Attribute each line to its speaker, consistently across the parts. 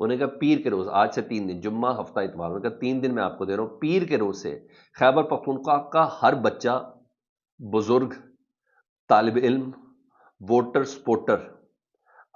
Speaker 1: انہوں نے کہا پیر کے روز، آج سے 3 دن، جمعہ ہفتہ اتوار، انہوں نے کہا 3 دن میں آپ کو دے رہا ہوں، پیر کے روز سے خیبر پختونخوا کا ہر بچہ، بزرگ، طالب علم، ووٹر، سپورٹر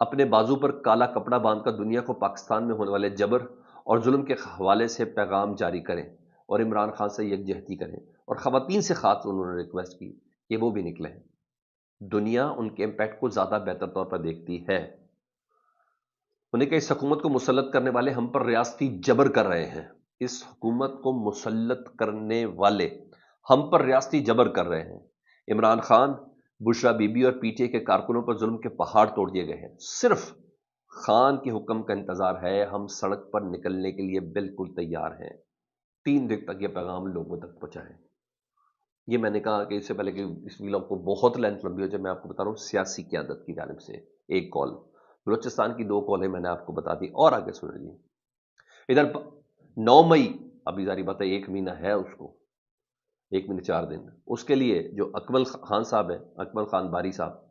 Speaker 1: اپنے بازو پر کالا کپڑا باندھ کر دنیا کو پاکستان میں ہونے والے جبر اور ظلم کے حوالے سے پیغام جاری کریں اور عمران خان سے یکجہتی کریں، اور خواتین سے خاص انہوں نے ریکویسٹ کی کہ وہ بھی نکلیں۔ دنیا ان کے امپیکٹ کو زیادہ بہتر طور پر دیکھتی ہے۔ انہیں کہ اس حکومت کو مسلط کرنے والے ہم پر ریاستی جبر کر رہے ہیں، اس حکومت کو مسلط کرنے والے ہم پر ریاستی جبر کر رہے ہیں۔ عمران خان، بشرا بی بی اور پی ٹی اے کے کارکنوں پر ظلم کے پہاڑ توڑ دیے گئے ہیں، صرف خان کے حکم کا انتظار ہے، ہم سڑک پر نکلنے کے لیے بالکل تیار ہیں۔ 3 دن تک یہ پیغام لوگوں تک پہنچائیں۔ یہ میں نے کہا کہ اس سے پہلے کہ اس ویلاگ کو بہت لینتھ لمبی ہو جائے، میں آپ کو بتا رہا ہوں سیاسی قیادت کی جانب سے ایک کال، بلوچستان کی 2 کالیں میں نے آپ کو بتا دی، اور آگے سن لیجیے۔ ادھر 9 مئی، ابھی ظاہری بات ہے 1 مہینہ ہے اس کو، 1 مہینے 4 دن، اس کے لیے جو اکمل خان صاحب ہیں، اکمل خان باری صاحب،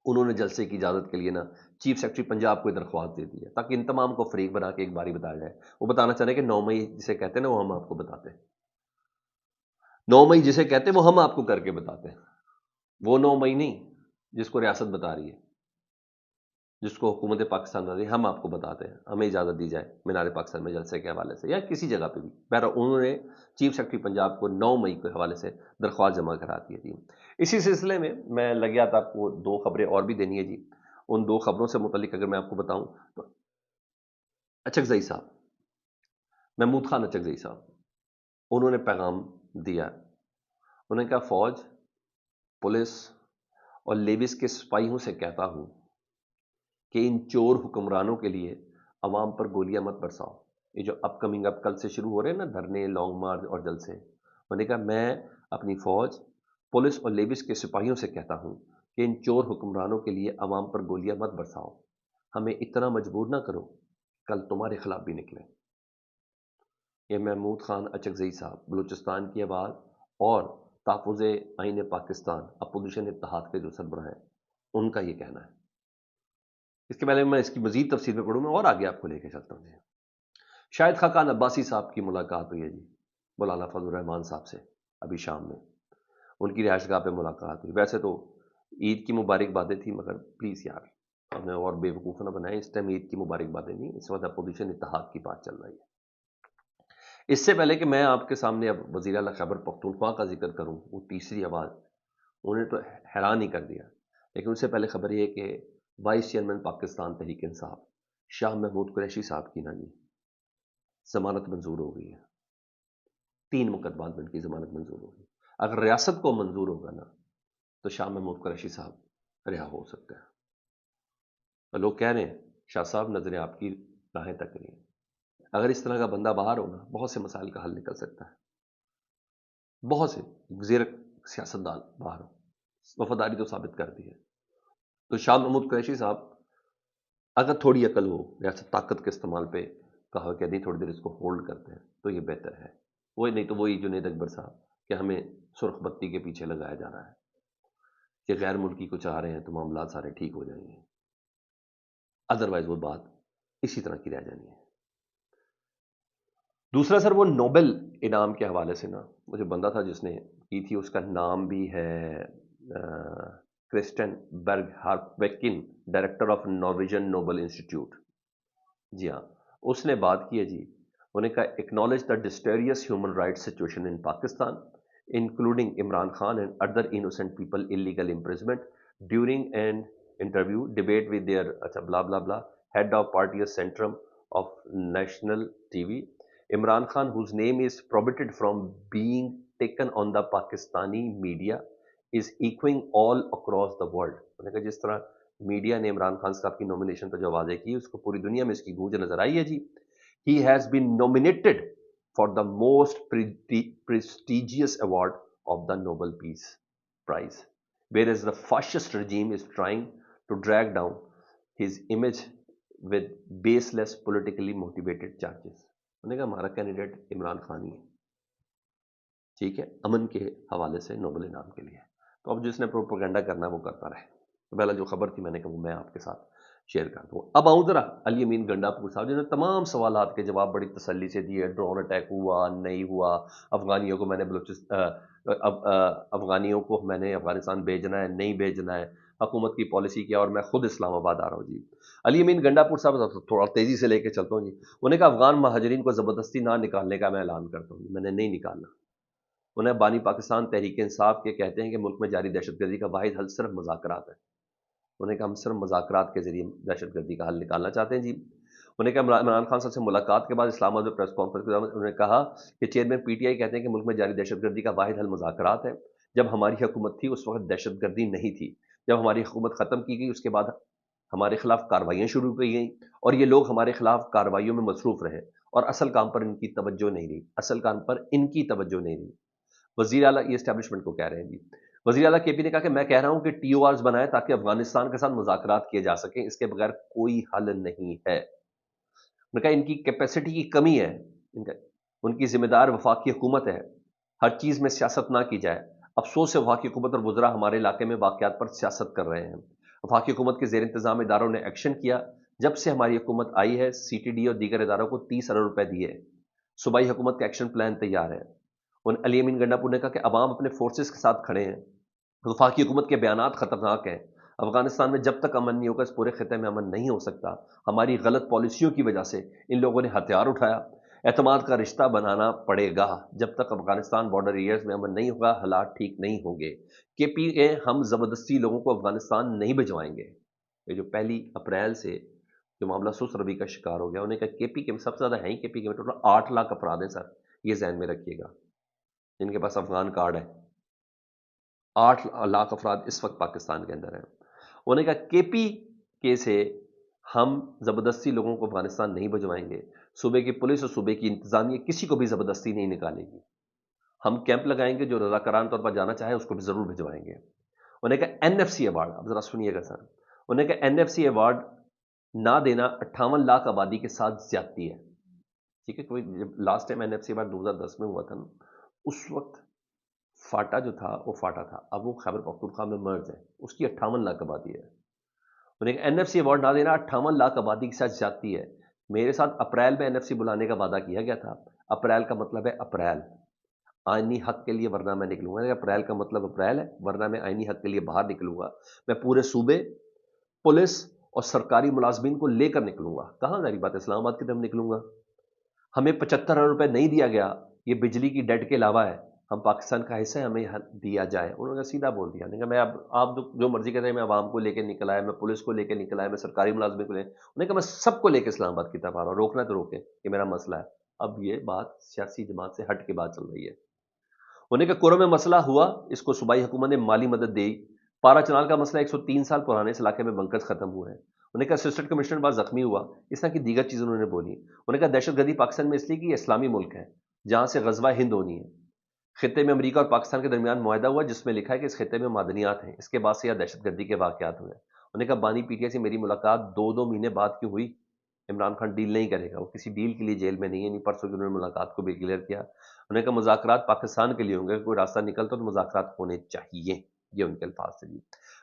Speaker 1: انہوں نے جلسے کی اجازت کے لیے نا چیف سیکرٹری پنجاب کو درخواست دے دی ہے، تاکہ ان تمام کو فریق بنا کے ایک باری بتایا جائے۔ وہ بتانا چاہ رہے ہیں کہ 9 مئی جسے کہتے ہیں نا، وہ ہم آپ کو بتاتے ہیں، 9 مئی جسے کہتے ہیں وہ ہم آپ کو کر کے بتاتے ہیں، وہ 9 مئی نہیں جس کو ریاست بتا رہی ہے، جس کو حکومت پاکستان بتا رہی ہے، ہم آپ کو بتاتے ہیں، ہمیں اجازت دی جائے مینار پاکستان میں جلسے کے حوالے سے یا کسی جگہ پہ بھی۔ بہرحال انہوں نے چیف سیکرٹری پنجاب کو 9 مئی کے حوالے سے درخواست جمع کرا دی تھی۔ اسی سلسلے میں لگ گیا تھا آپ کو 2 خبریں اور بھی دینی ہے جی۔ ان 2 خبروں سے متعلق اگر میں آپ کو بتاؤں تو اچکزئی صاحب، محمود خان اچکزئی صاحب، انہوں نے پیغام دیا، انہوں نے کہا فوج، پولیس اور لیوس کے سپاہیوں سے کہتا ہوں کہ ان چور حکمرانوں کے لیے عوام پر گولیاں مت برساؤ۔ یہ جو اپ کمنگ اب کل سے شروع ہو رہے ہیں نا دھرنے، لانگ مارچ اور جلسے، انہوں نے کہا میں اپنی فوج، پولیس اور لیوس کے سپاہیوں سے کہتا ہوں کہ ان چور حکمرانوں کے لیے عوام پر گولیاں مت برساؤ، ہمیں اتنا مجبور نہ کرو کل تمہارے خلاف بھی نکلیں۔ یہ محمود خان اچکزئی صاحب، بلوچستان کی آواز اور تحفظ آئین پاکستان اپوزیشن اتحاد کے جو سربراہ ہیں، ان کا یہ کہنا ہے۔ اس کے پہلے میں اس کی مزید تفصیل میں پڑھوں، میں اور آگے آپ کو لے کے چلتا ہوں۔ شاہد خاقان عباسی صاحب کی ملاقات ہوئی ہے جی مولانا فضل الرحمان صاحب سے ابھی شام میں، ان کی رہائش گاہ پہ ملاقات ہوئی۔ ویسے تو عید کی مبارکبادیں تھیں، مگر پلیز یار ہمیں اور بے وقوف نہ بنائیں، اس ٹائم عید کی مبارکبادیں نہیں، اس وقت اپوزیشن اتحاد کی بات چل رہی ہے۔ اس سے پہلے کہ میں آپ کے سامنے اب وزیر اعلیٰ خیبر پختونخوا کا ذکر کروں، وہ تیسری آواز، انہیں تو حیران ہی کر دیا، لیکن اس سے پہلے خبر یہ کہ وائس چیئرمین پاکستان تحریک انصاف شاہ محمود قریشی صاحب کی نا جی ضمانت منظور ہو گئی ہے۔ 3 مقدمات میں ان کی ضمانت منظور ہوگی۔ اگر ریاست کو منظور ہوگا نا تو شاہ محمود قریشی صاحب رہا ہو سکتا ہے۔ تو لوگ کہہ رہے ہیں شاہ صاحب نظریں آپ کی راہیں تک رہی ہیں، اگر اس طرح کا بندہ باہر ہونا بہت سے مسائل کا حل نکل سکتا ہے، بہت سے زیر سیاستدان باہر ہو، وفاداری تو ثابت کر دی ہے۔ تو شاہ محمود قریشی صاحب اگر تھوڑی عقل ہو، ریاست طاقت کے استعمال پہ کہا کہ نہیں تھوڑی دیر اس کو ہولڈ کرتے ہیں تو یہ بہتر ہے، وہی نہیں تو وہی جنید اکبر صاحب کہ ہمیں سرخ بتی کے پیچھے لگایا جا رہا ہے کہ غیر ملکی کو چاہ رہے ہیں تو معاملات سارے ٹھیک ہو جائیں گے، ادروائز وہ بات اسی طرح کی رہ جانی ہے۔ دوسرا سر، وہ نوبل انعام کے حوالے سے نا، وہ جو بندہ تھا جس نے کی تھی، اس کا نام بھی ہے Kristin Berg Harpviken, director of Norwegian Nobel Institute. جی ہاں، اس نے بات کی ہے جی، انہوں نے کہا acknowledge the distress human right situation in Pakistan including Imran Khan and other innocent people illegal imprisonment during an interview debate with their اچھا blah blah blah head of party centrum of national T V Imran Khan whose name is prohibited from being taken on the Pakistani media is echoing all across the world۔ انہوں نے کہا جس طرح media نے عمران خان صاحب کی nomination پر جو آوازیں کی، اس کو پوری دنیا میں اس کی گونج نظر آئی ہے جی۔ He has been nominated for the most prestigious award of the Nobel Peace Prize, whereas the fascist regime is trying to drag down his image with baseless politically motivated charges۔ انہوں نے کہا ہمارا کینڈیڈیٹ عمران خان ہی ہے، ٹھیک ہے، امن کے حوالے سے نوبل انعام کے لیے۔ تو اب جس نے پروپیگنڈا کرنا ہے وہ کرتا رہے۔ تو پہلا جو خبر تھی میں نے کہا وہ میں آپ کے ساتھ شیئر کر دوں. اب آؤں ذرا علی امین گنڈاپور صاحب جنہوں نے تمام سوالات کے جواب بڑی تسلی سے دیے. ڈرون اٹیک ہوا نہیں ہوا، افغانیوں کو میں نے افغانیوں کو میں نے افغانستان بھیجنا ہے نہیں بھیجنا ہے، حکومت کی پالیسی کیا، اور میں خود اسلام آباد آ رہا ہوں. جی علی امین گنڈاپور صاحب تھوڑا تیزی سے لے کے چلتا ہوں. جی انہوں نے کہا افغان مہاجرین کو زبردستی نہ نکالنے کا میں اعلان کرتا ہوں. میں نے نہیں نکالنا. انہیں بانی پاکستان تحریک انصاف کے کہتے ہیں کہ ملک میں جاری دہشت گردی کا واحد حل صرف مذاکرات ہے. انہوں نے کہا ہم صرف مذاکرات کے ذریعے دہشت گردی کا حل نکالنا چاہتے ہیں. جی انہوں نے کہا عمران خان صاحب سے ملاقات کے بعد اسلام آباد میں پریس کانفرنس کے دوران انہوں نے کہا کہ چیئرمین پی ٹی آئی کہتے ہیں کہ ملک میں جاری دہشت گردی کا واحد حل مذاکرات ہے. جب ہماری حکومت تھی اس وقت دہشت گردی نہیں تھی. جب ہماری حکومت ختم کی گئی اس کے بعد ہمارے خلاف کارروائیاں شروع کی گئیں اور یہ لوگ ہمارے خلاف کارروائیوں میں مصروف رہے اور اصل کام پر ان کی توجہ نہیں رہی. اصل کام پر ان کی توجہ نہیں رہی. وزیر اعلیٰ یہ اسٹیبلشمنٹ کو کہہ رہے ہیں. جی وزیر اعلیٰ کے پی نے کہا کہ میں کہہ رہا ہوں کہ ٹی او آرز بنائے تاکہ افغانستان کے ساتھ مذاکرات کیے جا سکیں، اس کے بغیر کوئی حل نہیں ہے. میں کہا ان کی کیپیسٹی کی کمی ہے، ان کی ذمہ دار وفاقی حکومت ہے، ہر چیز میں سیاست نہ کی جائے. افسوس ہے وفاقی حکومت اور وزراء ہمارے علاقے میں واقعات پر سیاست کر رہے ہیں. وفاقی حکومت کے زیر انتظام اداروں نے ایکشن کیا. جب سے ہماری حکومت آئی ہے سی ٹی ڈی اور دیگر اداروں کو 30 ارب روپے دیے. صوبائی حکومت کا ایکشن پلان تیار ہے. علی امین گنڈاپور نے کہا کہ عوام اپنے فورسز کے ساتھ کھڑے ہیں. وفاقی حکومت کے بیانات خطرناک ہیں. افغانستان میں جب تک امن نہیں ہوگا اس پورے خطے میں امن نہیں ہو سکتا. ہماری غلط پالیسیوں کی وجہ سے ان لوگوں نے ہتھیار اٹھایا. اعتماد کا رشتہ بنانا پڑے گا. جب تک افغانستان بارڈر ایریاز میں امن نہیں ہوگا حالات ٹھیک نہیں ہوں گے. کے پی اے ہم زبردستی لوگوں کو افغانستان نہیں بھجوائیں گے. یہ جو 1 اپریل سے جو معاملہ سست روی کا شکار ہو گیا، انہیں کہا کے پی کے سب سے زیادہ ہیں کے پی کے میں ٹوٹل 8 لاکھ افراد ہیں سر. یہ ذہن میں رکھیے گا جن کے پاس افغان کارڈ ہے. 8 لاکھ افراد اس وقت پاکستان کے اندر ہیں. انہوں نے کہا کے پی کے سے ہم زبردستی لوگوں کو افغانستان نہیں بھجوائیں گے. صوبے کی پولیس اور صوبے کی انتظامیہ کسی کو بھی زبردستی نہیں نکالے گی. ہم کیمپ لگائیں گے، جو رضاکارانہ طور پر جانا چاہے اس کو بھی ضرور بھجوائیں گے. انہوں نے کہا این ایف سی ایوارڈ، اب ذرا سنیے گا سر. انہوں نے کہا این ایف سی ایوارڈ نہ دینا 58 لاکھ آبادی کے ساتھ زیادتی ہے. ٹھیک ہے، کوئی last time N F C award 2010 میں ہوا تھا نا، اس وقت فاٹا جو تھا وہ فاٹا تھا، اب وہ خیبر پختونخوا میں مرج ہے، اس کی 58 لاکھ آبادی ہے. انہیں این ایف سی ایوارڈ نہ دینا 58 لاکھ آبادی کے ساتھ جاتی ہے. میرے ساتھ اپریل میں این ایف سی بلانے کا وعدہ کیا گیا تھا. اپریل کا مطلب ہے اپریل، آئینی حق کے لیے، ورنہ میں نکلوں گا. اپریل کا مطلب اپریل ہے، ورنہ میں آئینی حق کے لیے باہر نکلوں گا. میں پورے صوبے پولیس اور سرکاری ملازمین کو لے کر نکلوں گا. کہاں ظاہری بات ہے اسلام آباد کی طرف نکلوں گا. ہمیں 75 ارب روپے نہیں دیا گیا، یہ بجلی کی ڈیٹ کے علاوہ ہے. ہم پاکستان کا حصہ ہے، ہمیں دیا جائے. انہوں نے سیدھا بول دیا. کہ میں اب آپ جو مرضی کہتے ہیں، میں عوام کو لے کے نکل آیا، میں پولیس کو لے کے نکل آیا، میں سرکاری ملازمین کو لے. انہوں نے کہا میں سب کو لے کے اسلام آباد کی طرف آ رہا ہوں، روکنا تو روکے، یہ میرا مسئلہ ہے. اب یہ بات سیاسی جماعت سے ہٹ کے بات چل رہی ہے. انہوں نے کہا کورم میں مسئلہ ہوا، اس کو صوبائی حکومت نے مالی مدد دی. پارا چنال کا مسئلہ 103 سال پرانے اس علاقے میں بنکرز ختم ہوئے ہیں. انہوں نے کہا اسسٹنٹ کمشنر بعد زخمی ہوا. اس طرح کی دیگر چیزیں انہوں نے بولی. انہوں نے کہا دہشت گردی پاکستان میں اس لیے کہ یہ اسلامی ملک ہے جہاں سے غزوہ ہند ہونی ہے. خطے میں امریکہ اور پاکستان کے درمیان معاہدہ ہوا جس میں لکھا ہے کہ اس خطے میں معدنیات ہیں، اس کے بعد سے یہ دہشت گردی کے واقعات ہوئے. انہوں نے کہا بانی پی ٹی آئی سے میری ملاقات 2 مہینے بعد کیوں ہوئی؟ عمران خان ڈیل نہیں کرے گا، وہ کسی ڈیل کے لیے جیل میں نہیں ہے. نہیں پرسوں کی انہوں نے ملاقات کو بھی کلیئر کیا. انہوں نے کہا مذاکرات پاکستان کے لیے ہوں گے، کوئی راستہ نکلتا تو مذاکرات ہونے چاہیے. یہ ان کے الفاظ تھے.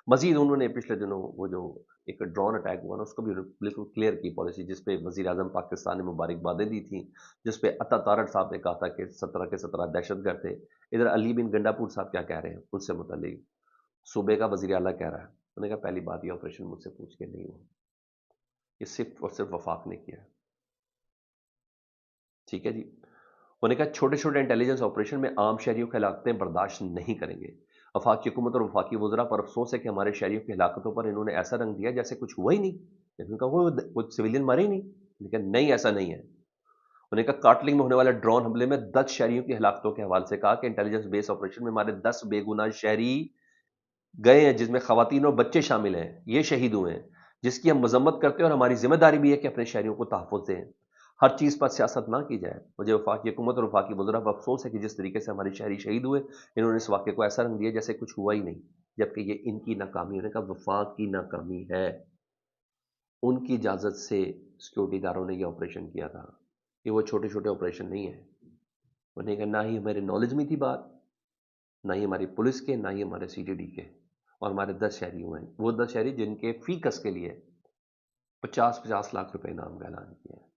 Speaker 1: مزید انہوں نے پچھلے دنوں وہ جو ایک ڈرون اٹیک ہوا نا، اس کو بھی بالکل کلیئر کی پالیسی، جس پہ وزیر اعظم پاکستان نے مبارکبادیں دی تھیں، جس پہ عطا تارڑ صاحب نے کہا تھا کہ 17 کے 17 دہشت گرد تھے. ادھر علی بن گنڈاپور صاحب کیا کہہ رہے ہیں ان سے متعلق؟ صوبے کا وزیر اعلیٰ کہہ رہا ہے. انہوں نے کہا پہلی بات یہ آپریشن مجھ سے پوچھ کے نہیں ہوا، یہ صرف اور صرف وفاق نے کیا. ٹھیک ہے جی. انہوں نے کہا چھوٹے چھوٹے انٹیلیجنس آپریشن میں عام شہریوں کی ہلاکتیں برداشت نہیں کریں گے. وفاقی حکومت اور وفاقی وزراء پر افسوس ہے کہ ہمارے شہریوں کی ہلاکتوں پر انہوں نے ایسا رنگ دیا جیسے کچھ ہوا ہی نہیں. انہوں نے کہا وہ سویلین مارے ہی نہیں، لیکن نہیں، ایسا نہیں ہے. انہوں نے کہا کارٹلنگ میں ہونے والے ڈرون حملے میں 10 شہریوں کی ہلاکتوں کے حوالے سے کہا کہ انٹیلیجنس بیس آپریشن میں ہمارے 10 بے گناہ شہری گئے ہیں، جس میں خواتین اور بچے شامل ہیں. یہ شہید ہوئے ہیں، جس کی ہم مذمت کرتے ہیں، اور ہماری ذمہ داری بھی ہے کہ اپنے شہریوں کو تحفظ دیں. ہر چیز پر سیاست نہ کی جائے. مجھے وفاقی حکومت اور وفاقی وزراء پر افسوس ہے کہ جس طریقے سے ہمارے شہری شہید ہوئے، انہوں نے اس واقعے کو ایسا رنگ دیا جیسے کچھ ہوا ہی نہیں، جبکہ یہ ان کی ناکامی، انہوں نے کہا وفاق کی ناکامی ہے. ان کی اجازت سے سیکورٹی داروں نے یہ آپریشن کیا تھا، یہ وہ چھوٹے چھوٹے آپریشن نہیں ہیں. انہوں نے کہا نہ ہی ہمارے نالج میں تھی بات، نہ ہی ہماری پولیس کے، نہ ہی ہمارے سی ٹی ڈی کے، اور ہمارے 10 شہری ہوئے ہیں. وہ 10 شہری جن کے فی کس کے لیے 50 لاکھ روپے انعام کا اعلان کیا ہے۔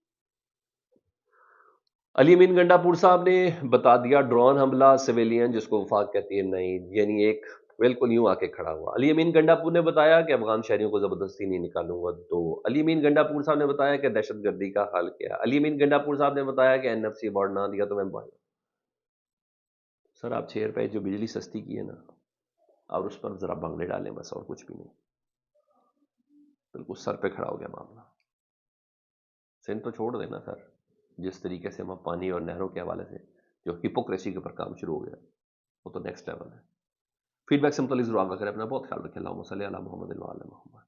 Speaker 1: علی امین گنڈا پور صاحب نے بتا دیا ڈرون حملہ سویلین جس کو وفاق کہتی ہے نہیں، یعنی ایک بالکل یوں آ کے کھڑا ہوا۔ علی امین گنڈا پور نے بتایا کہ افغان شہریوں کو زبردستی نہیں نکالوں گا تو علی امین گنڈا پور صاحب نے بتایا کہ دہشت گردی کا حل کیا۔ علی امین گنڈا پور صاحب نے بتایا کہ این ایف سی بارڈ نہ دیا تو میں بھائی سر آپ 6 روپے جو بجلی سستی کی ہے نا اور اس پر ذرا بنگلے ڈالیں بس، اور کچھ بھی نہیں، بالکل سر پہ کھڑا ہو گیا معاملہ۔ سندھ تو چھوڑ دینا سر، جس طریقے سے ہم پانی اور نہروں کے حوالے سے جو ہپوکریسی کے اوپر کام شروع ہو گیا وہ تو نیکسٹ لیول ہے۔ فیڈ بیک سے متعلق ضرور آگاہ کریں، اپنا بہت خیال رکھیں۔ اللہم صلی علی محمد و علی محمد۔